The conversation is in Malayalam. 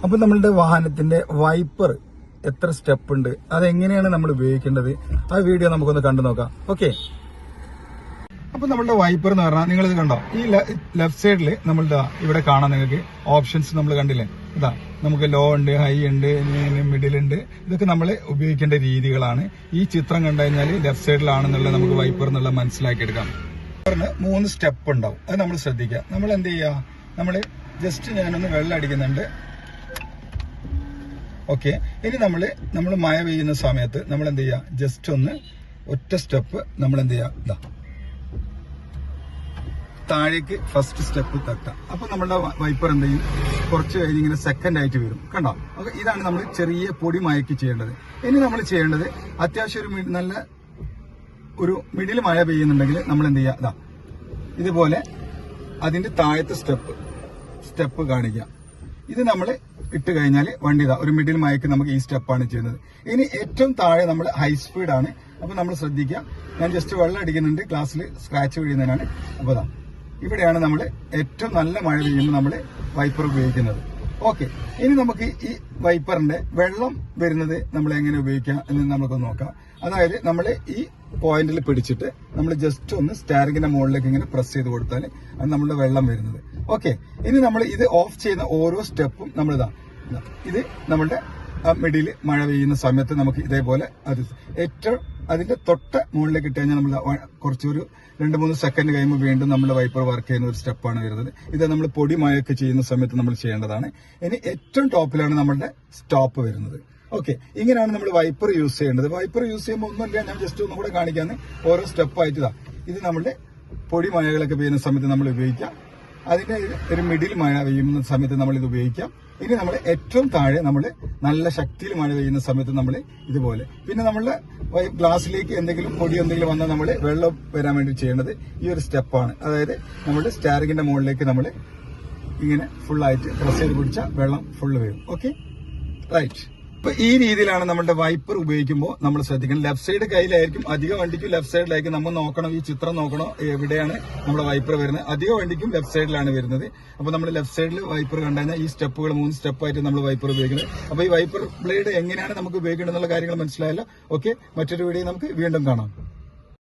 അപ്പൊ നമ്മളുടെ വാഹനത്തിന്റെ വൈപ്പർ എത്ര സ്റ്റെപ്പ് ഉണ്ട്, അതെങ്ങനെയാണ് നമ്മൾ ഉപയോഗിക്കേണ്ടത്, ആ വീഡിയോ നമുക്കൊന്ന് കണ്ടു നോക്കാം. ഓക്കെ. അപ്പൊ നമ്മളുടെ വൈപ്പർ എന്ന് പറഞ്ഞാൽ നിങ്ങളിത് കണ്ടോ, ഈ ലെഫ്റ്റ് സൈഡിൽ നമ്മളുടെ ഇവിടെ കാണാൻ നിങ്ങൾക്ക് ഓപ്ഷൻസ് നമ്മൾ കണ്ടില്ലേ. ഇതാ നമുക്ക് ലോ ഉണ്ട്, ഹൈ ഉണ്ട്, മിഡിൽ ഉണ്ട്. ഇതൊക്കെ നമ്മൾ ഉപയോഗിക്കേണ്ട രീതികളാണ്. ഈ ചിത്രം കണ്ടു കഴിഞ്ഞാൽ ലെഫ്റ്റ് സൈഡിലാണെന്നുള്ളത് നമുക്ക് വൈപ്പർ എന്നുള്ള മനസ്സിലാക്കി എടുക്കാം. വൈപ്പറിന് 3 സ്റ്റെപ്പ് ഉണ്ടാവും. അത് നമ്മൾ ശ്രദ്ധിക്കുക. നമ്മൾ എന്ത് ചെയ്യുക, നമ്മൾ ജസ്റ്റ് ഞാനൊന്ന് വെള്ളം അടിക്കുന്നുണ്ട്. ഓക്കെ. ഇനി നമ്മൾ മഴ പെയ്യുന്ന സമയത്ത് നമ്മൾ എന്ത് ചെയ്യുക, ജസ്റ്റ് ഒന്ന് ഒറ്റ സ്റ്റെപ്പ് നമ്മൾ എന്ത് ചെയ്യുക, ഇതാ താഴേക്ക് ഫസ്റ്റ് സ്റ്റെപ്പ് തട്ടാം. അപ്പൊ നമ്മളുടെ വൈപ്പർ എന്ത് ചെയ്യും, കുറച്ച് കഴിഞ്ഞ് ഇങ്ങനെ സെക്കൻഡ് ആയിട്ട് വരും. കണ്ടോ? അപ്പൊ ഇതാണ് നമ്മൾ ചെറിയ പൊടി മയക്കി ചെയ്യേണ്ടത്. ഇനി നമ്മൾ ചെയ്യേണ്ടത് അത്യാവശ്യം നല്ല ഒരു മിഡിൽ മഴ പെയ്യുന്നുണ്ടെങ്കിൽ നമ്മൾ എന്ത് ചെയ്യുക, ഇതാ ഇതുപോലെ അതിന്റെ താഴത്തെ സ്റ്റെപ്പ് കാണിക്കുക. ഇത് നമ്മൾ ഇട്ട് കഴിഞ്ഞാൽ വണ്ടി ഇതാ ഒരു മിഡിൽ മയക്ക് നമുക്ക് ഈ സ്റ്റെപ്പാണ് ചെയ്യുന്നത്. ഇനി ഏറ്റവും താഴെ നമ്മൾ ഹൈ സ്പീഡാണ്. അപ്പൊ നമ്മൾ ശ്രദ്ധിക്കുക. ഞാൻ ജസ്റ്റ് വെള്ളം അടിക്കുന്നുണ്ട്, ഗ്ലാസ്സിൽ സ്ക്രാച്ച് വീഴുന്നതിനാണ്. അപ്പൊ ഇതാ ഇവിടെയാണ് നമ്മൾ ഏറ്റവും നല്ല മഴ പെയ്യുമ്പോൾ നമ്മൾ വൈപ്പർ ഉപയോഗിക്കുന്നത്. ഓക്കെ. ഇനി നമുക്ക് ഈ വൈപ്പറിന്റെ വെള്ളം വരുന്നത് നമ്മൾ എങ്ങനെ ഉപയോഗിക്കാം എന്ന് നമുക്കൊന്ന് നോക്കാം. അതായത് നമ്മൾ ഈ പോയിന്റിൽ പിടിച്ചിട്ട് നമ്മൾ ജസ്റ്റ് ഒന്ന് സ്റ്റാരിങ്ങിന്റെ മുകളിലേക്ക് ഇങ്ങനെ പ്രസ് ചെയ്ത് കൊടുത്താൽ അത് നമ്മളുടെ വെള്ളം വരുന്നത്. ഓക്കെ. ഇനി നമ്മൾ ഇത് ഓഫ് ചെയ്യുന്ന ഓരോ സ്റ്റെപ്പും നമ്മളിതാ ഇത് നമ്മളുടെ മിഡിൽ മഴ പെയ്യുന്ന സമയത്ത് നമുക്ക് ഇതേപോലെ അത് ഏറ്റവും അതിന്റെ തൊട്ട മുകളിലേക്ക് ഇട്ട് കഴിഞ്ഞാൽ നമ്മൾ കുറച്ചൊരു 2-3 സെക്കൻഡ് കഴിയുമ്പോൾ വീണ്ടും നമ്മുടെ വൈപ്പർ വർക്ക് ചെയ്യുന്ന ഒരു സ്റ്റെപ്പാണ് വരുന്നത്. ഇത് നമ്മൾ പൊടി മഴയൊക്കെ ചെയ്യുന്ന സമയത്ത് നമ്മൾ ചെയ്യേണ്ടതാണ്. ഇനി ഏറ്റവും ടോപ്പിലാണ് നമ്മളുടെ സ്റ്റോപ്പ് വരുന്നത്. ഓക്കെ. ഇങ്ങനെയാണ് നമ്മൾ വൈപ്പർ യൂസ് ചെയ്യേണ്ടത്. വൈപ്പർ യൂസ് ചെയ്യുമ്പോൾ ഒന്നുമില്ല, ഞാൻ ജസ്റ്റ് ഒന്നും കൂടെ കാണിക്കാന്ന്. ഓരോ സ്റ്റെപ്പായിട്ട് ഇതാ ഇത് നമ്മളുടെ പൊടി മഴകളൊക്കെ പെയ്യുന്ന സമയത്ത് നമ്മൾ ഉപയോഗിക്കാം. അതിന്റെ ഒരു മിഡിൽ മഴ പെയ്യുന്ന സമയത്ത് നമ്മൾ ഇത് ഉപയോഗിക്കാം. ഇനി നമ്മൾ ഏറ്റവും താഴെ നമ്മൾ നല്ല ശക്തിയിൽ മഴ പെയ്യുന്ന സമയത്ത് നമ്മൾ ഇതുപോലെ. പിന്നെ നമ്മളുടെ ഗ്ലാസ്സിലേക്ക് എന്തെങ്കിലും പൊടി എന്തെങ്കിലും വന്നാൽ നമ്മൾ വെള്ളം വരാൻ വേണ്ടി ചെയ്യേണ്ടത് ഈ ഒരു സ്റ്റെപ്പാണ്. അതായത് നമ്മുടെ സ്റ്റാരിങ്ങിന്റെ മുകളിലേക്ക് നമ്മൾ ഇങ്ങനെ ഫുള്ളായിട്ട് പ്രസ് ചെയ്ത് പിടിച്ചാൽ വെള്ളം ഫുള്ള് വരും. Okay, right. അപ്പൊ ഈ രീതിയിലാണ് നമ്മുടെ വൈപ്പർ ഉപയോഗിക്കുമ്പോൾ നമ്മൾ ശ്രദ്ധിക്കണം. ലെഫ്റ്റ് സൈഡ് കയ്യിലായിരിക്കും. അധിക വണ്ടിക്കും ലെഫ്റ്റ് സൈഡിലായിരിക്കും. നമ്മൾ നോക്കണം, ഈ ചിത്രം നോക്കണം, എവിടെയാണ് നമ്മുടെ വൈപ്പർ വരുന്നത്. അധിക വണ്ടിക്കും ലെഫ്റ്റ് സൈഡിലാണ് വരുന്നത്. അപ്പൊ നമ്മൾ ലെഫ്റ്റ് സൈഡിൽ വൈപ്പർ കണ്ടു കഴിഞ്ഞാൽ ഈ സ്റ്റെപ്പുകൾ 3 സ്റ്റെപ്പായിട്ട് നമ്മൾ വൈപ്പർ ഉപയോഗിക്കുന്നത്. അപ്പൊ ഈ വൈപ്പർ ബ്ലേഡ് എങ്ങനെയാണ് നമുക്ക് ഉപയോഗിക്കേണ്ടത് എന്നുള്ള കാര്യങ്ങൾ മനസ്സിലായല്ലോ. ഓക്കെ, മറ്റൊരു വീഡിയോ നമുക്ക് വീണ്ടും കാണാം.